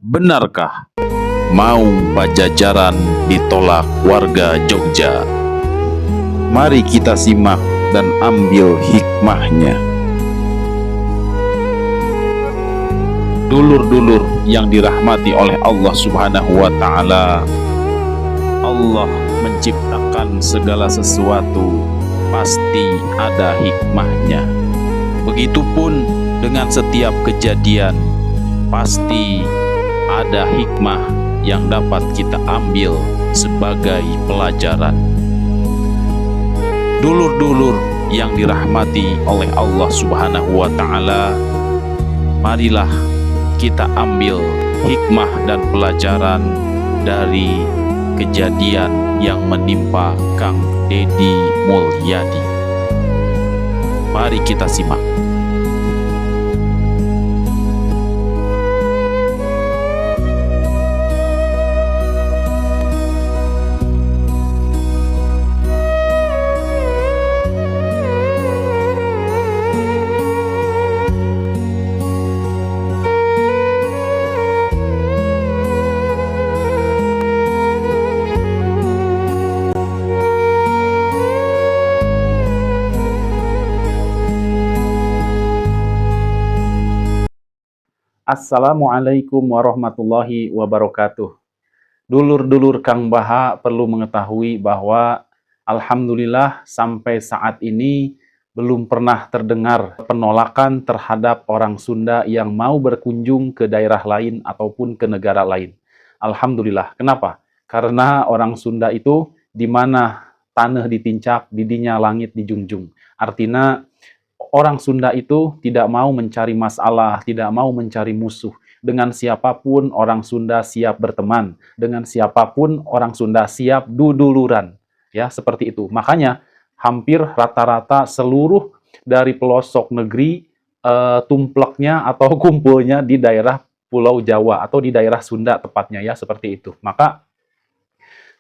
Benarkah mau Pajajaran ditolak warga Jogja? Mari kita simak dan ambil hikmahnya. Dulur-dulur yang dirahmati oleh Allah Subhanahu wa Ta'ala, Allah menciptakan segala sesuatu pasti ada hikmahnya. Begitupun dengan setiap kejadian, pasti ada hikmah yang dapat kita ambil sebagai pelajaran. Dulur-dulur yang dirahmati oleh Allah Subhanahu wa Ta'ala, marilah kita ambil hikmah dan pelajaran dari kejadian yang menimpa Kang Deddy Mulyadi. Mari kita simak. Assalamualaikum warahmatullahi wabarakatuh. Dulur-dulur Kang Baha perlu mengetahui bahwa alhamdulillah sampai saat ini belum pernah terdengar penolakan terhadap orang Sunda yang mau berkunjung ke daerah lain ataupun ke negara lain. Alhamdulillah. Kenapa? Karena orang Sunda itu di mana tanah ditincak, didinya langit dijunjung. Artinya orang Sunda itu tidak mau mencari masalah, tidak mau mencari musuh. Dengan siapapun orang Sunda siap berteman, dengan siapapun orang Sunda siap duduluran. Ya, seperti itu. Makanya hampir rata-rata seluruh dari pelosok negeri tumpleknya atau kumpulnya di daerah Pulau Jawa atau di daerah Sunda tepatnya ya, seperti itu. Maka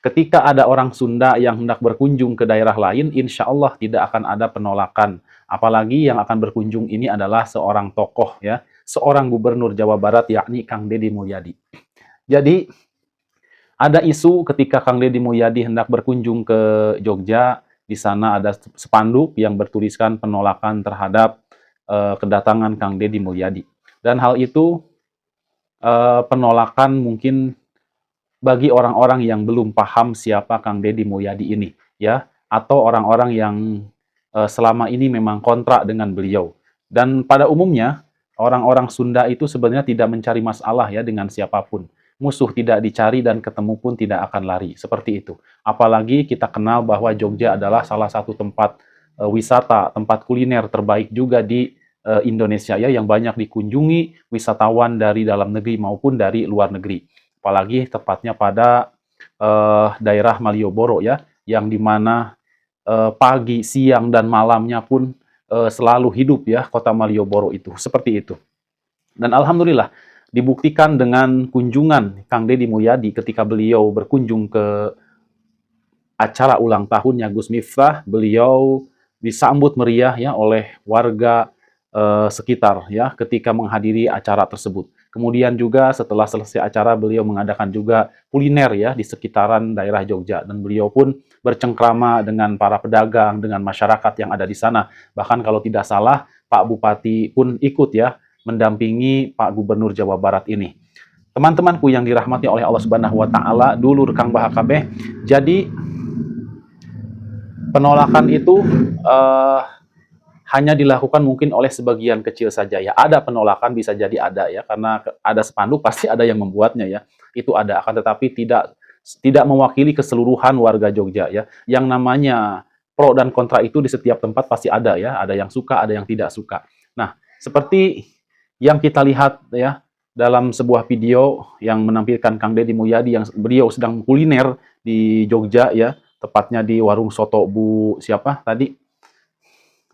ketika ada orang Sunda yang hendak berkunjung ke daerah lain, insya Allah tidak akan ada penolakan. Apalagi yang akan berkunjung ini adalah seorang tokoh ya, seorang gubernur Jawa Barat yakni Kang Deddy Mulyadi. Jadi ada isu ketika Kang Deddy Mulyadi hendak berkunjung ke Jogja, di sana ada spanduk yang bertuliskan penolakan terhadap kedatangan Kang Deddy Mulyadi. Dan hal itu penolakan mungkin bagi orang-orang yang belum paham siapa Kang Deddy Mulyadi ini ya, atau orang-orang yang selama ini memang kontra dengan beliau. Dan pada umumnya orang-orang Sunda itu sebenarnya tidak mencari masalah ya dengan siapapun. Musuh tidak dicari dan ketemu pun tidak akan lari, seperti itu. Apalagi kita kenal bahwa Jogja adalah salah satu tempat wisata, tempat kuliner terbaik juga di Indonesia ya, yang banyak dikunjungi wisatawan dari dalam negeri maupun dari luar negeri. Apalagi tepatnya pada daerah Malioboro ya, yang dimana pagi, siang, dan malamnya pun selalu hidup ya kota Malioboro itu, seperti itu. Dan alhamdulillah dibuktikan dengan kunjungan Kang Deddy Mulyadi ketika beliau berkunjung ke acara ulang tahunnya Gus Miftah, beliau disambut meriah ya oleh warga sekitar ya ketika menghadiri acara tersebut. Kemudian juga setelah selesai acara beliau mengadakan juga kuliner ya di sekitaran daerah Jogja, dan beliau pun bercengkrama dengan para pedagang, dengan masyarakat yang ada di sana. Bahkan kalau tidak salah Pak Bupati pun ikut ya mendampingi Pak Gubernur Jawa Barat ini. Teman-temanku yang dirahmati oleh Allah Subhanahu wa Ta'ala, dulur Kang Baha kabeh, jadi penolakan itu hanya dilakukan mungkin oleh sebagian kecil saja ya. Ada penolakan, bisa jadi ada ya, karena ada spanduk pasti ada yang membuatnya ya. Itu ada, akan tetapi tidak mewakili keseluruhan warga Jogja ya. Yang namanya pro dan kontra itu di setiap tempat pasti ada ya. Ada yang suka, ada yang tidak suka. Nah, seperti yang kita lihat ya dalam sebuah video yang menampilkan Kang Deddy Mulyadi yang beliau sedang kuliner di Jogja ya, tepatnya di warung soto Bu siapa tadi?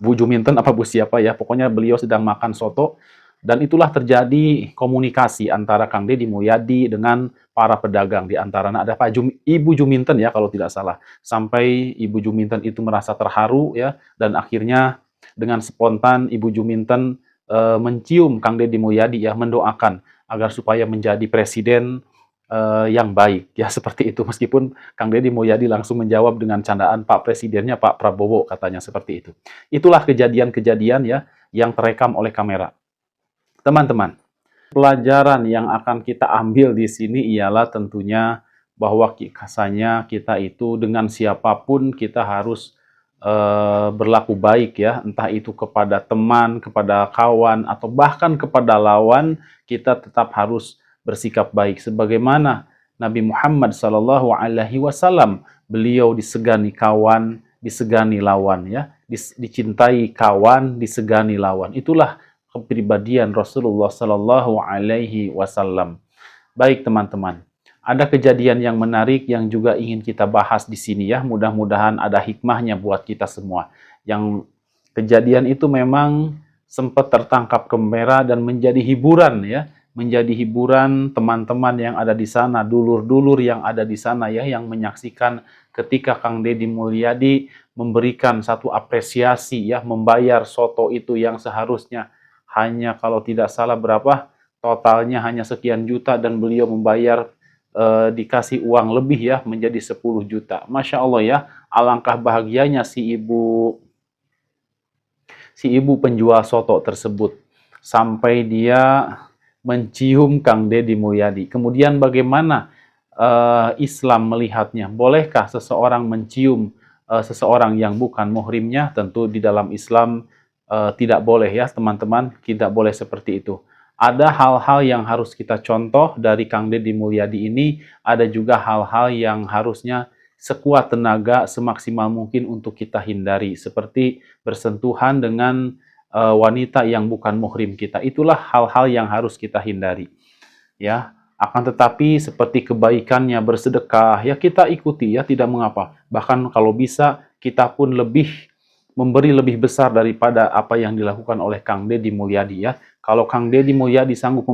Bu Juminten apa Bu siapa ya, pokoknya beliau sedang makan soto, dan itulah terjadi komunikasi antara Kang Deddy Mulyadi dengan para pedagang. Di antaranya ada Ibu Juminten ya kalau tidak salah, sampai Ibu Juminten itu merasa terharu ya, dan akhirnya dengan spontan Ibu Juminten mencium Kang Deddy Mulyadi ya, mendoakan agar supaya menjadi presiden yang baik, ya seperti itu. Meskipun Kang Deddy Mulyadi langsung menjawab dengan candaan, Pak Presidennya Pak Prabowo, katanya seperti itu. Itulah kejadian-kejadian ya yang terekam oleh kamera. Teman-teman, pelajaran yang akan kita ambil di sini ialah tentunya bahwa kasanya kita itu dengan siapapun kita harus berlaku baik ya, entah itu kepada teman, kepada kawan, atau bahkan kepada lawan, kita tetap harus bersikap baik. Sebagaimana Nabi Muhammad SAW, beliau disegani kawan, disegani lawan ya, dicintai kawan, disegani lawan. Itulah kepribadian Rasulullah SAW. Baik teman-teman, ada kejadian yang menarik yang juga ingin kita bahas di sini ya. Mudah-mudahan ada hikmahnya buat kita semua. Yang kejadian itu memang sempat tertangkap kamera dan menjadi hiburan ya. Menjadi hiburan teman-teman yang ada di sana, dulur-dulur yang ada di sana ya, yang menyaksikan ketika Kang Deddy Mulyadi memberikan satu apresiasi ya, membayar soto itu yang seharusnya hanya kalau tidak salah berapa, totalnya hanya sekian juta dan beliau membayar dikasih uang lebih ya menjadi 10 juta. Masya Allah ya, alangkah bahagianya si ibu penjual soto tersebut sampai dia mencium Kang Deddy Mulyadi. Kemudian bagaimana Islam melihatnya? Bolehkah seseorang mencium seseorang yang bukan muhrimnya? Tentu di dalam Islam tidak boleh ya teman-teman, tidak boleh seperti itu. Ada hal-hal yang harus kita contoh dari Kang Deddy Mulyadi ini, ada juga hal-hal yang harusnya sekuat tenaga, semaksimal mungkin untuk kita hindari, seperti bersentuhan dengan wanita yang bukan muhrim kita. Itulah hal-hal yang harus kita hindari. Ya, akan tetapi seperti kebaikannya bersedekah, ya kita ikuti ya, tidak mengapa. Bahkan kalau bisa kita pun memberi lebih besar daripada apa yang dilakukan oleh Kang Deddy Mulyadi ya. Kalau Kang Deddy Mulyadi sanggup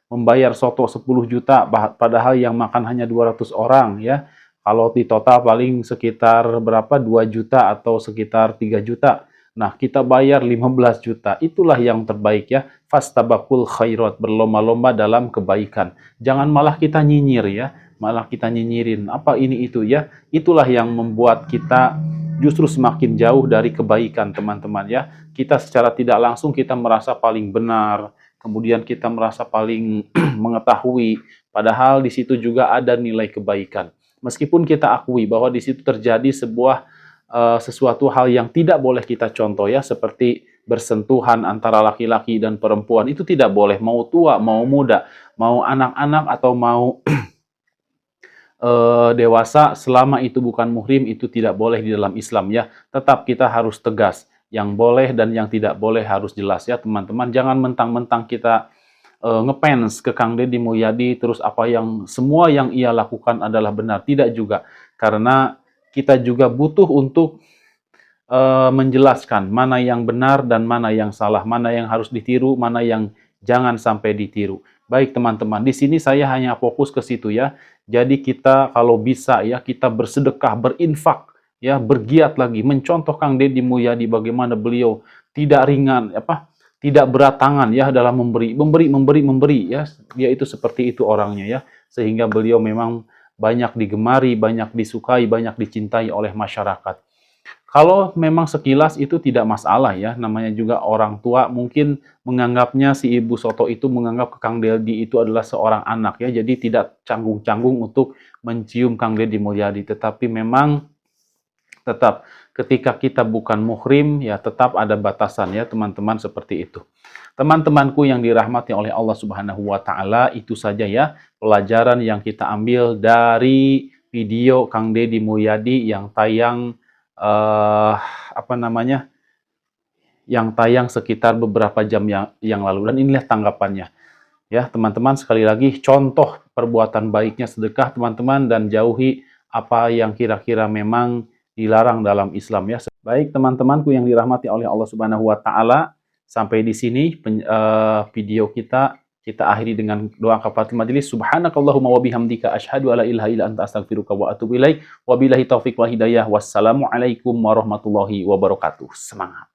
membayar soto 10 juta padahal yang makan hanya 200 orang ya. Kalau di total paling sekitar berapa 2 juta atau sekitar 3 juta. Nah, kita bayar 15 juta. Itulah yang terbaik ya. Fastabaqul khairat, berlomba-lomba dalam kebaikan. Jangan malah kita nyinyir ya. Malah kita nyinyirin apa ini itu ya. Itulah yang membuat kita justru semakin jauh dari kebaikan teman-teman ya. Kita secara tidak langsung kita merasa paling benar, kemudian kita merasa paling mengetahui, padahal di situ juga ada nilai kebaikan. Meskipun kita akui bahwa di situ terjadi sesuatu hal yang tidak boleh kita contoh ya, seperti bersentuhan antara laki-laki dan perempuan, itu tidak boleh, mau tua, mau muda, mau anak-anak atau mau dewasa, selama itu bukan muhrim, itu tidak boleh di dalam Islam ya. Tetap kita harus tegas, yang boleh dan yang tidak boleh harus jelas ya teman-teman. Jangan mentang-mentang kita ngefans ke Kang Deddy Mulyadi terus semua yang ia lakukan adalah benar. Tidak juga, karena kita juga butuh untuk menjelaskan mana yang benar dan mana yang salah, mana yang harus ditiru, mana yang jangan sampai ditiru. Baik teman-teman, di sini saya hanya fokus ke situ ya. Jadi kita kalau bisa ya, kita bersedekah, berinfak ya, bergiat lagi mencontoh Kang Deddy Mulyadi bagaimana beliau tidak ringan tidak berat tangan ya dalam memberi ya. Dia itu seperti itu orangnya ya. Sehingga beliau memang banyak digemari, banyak disukai, banyak dicintai oleh masyarakat. Kalau memang sekilas itu tidak masalah ya, namanya juga orang tua mungkin menganggapnya si ibu soto itu menganggap Kang Deddy itu adalah seorang anak ya, jadi tidak canggung-canggung untuk mencium Kang Deddy Mulyadi. Tetapi memang tetap ketika kita bukan muhrim ya tetap ada batasan ya teman-teman, seperti itu. Teman-temanku yang dirahmati oleh Allah Subhanahu wa Ta'ala, itu saja ya pelajaran yang kita ambil dari video Kang Deddy Mulyadi yang tayang yang tayang sekitar beberapa jam yang lalu, dan inilah tanggapannya ya teman-teman. Sekali lagi, contoh perbuatan baiknya sedekah teman-teman, dan jauhi apa yang kira-kira memang dilarang dalam Islam ya. Baik teman-temanku yang dirahmati oleh Allah Subhanahu wa Ta'ala, sampai di sini video kita akhiri dengan doa kafaratul majelis. Subhanakallahumma wa bihamdika asyhadu alla ilaha illa anta astaghfiruka wa atubu ilaik. Wabillahi taufik wal hidayah. Wassalamualaikum warahmatullahi wabarakatuh. Semangat.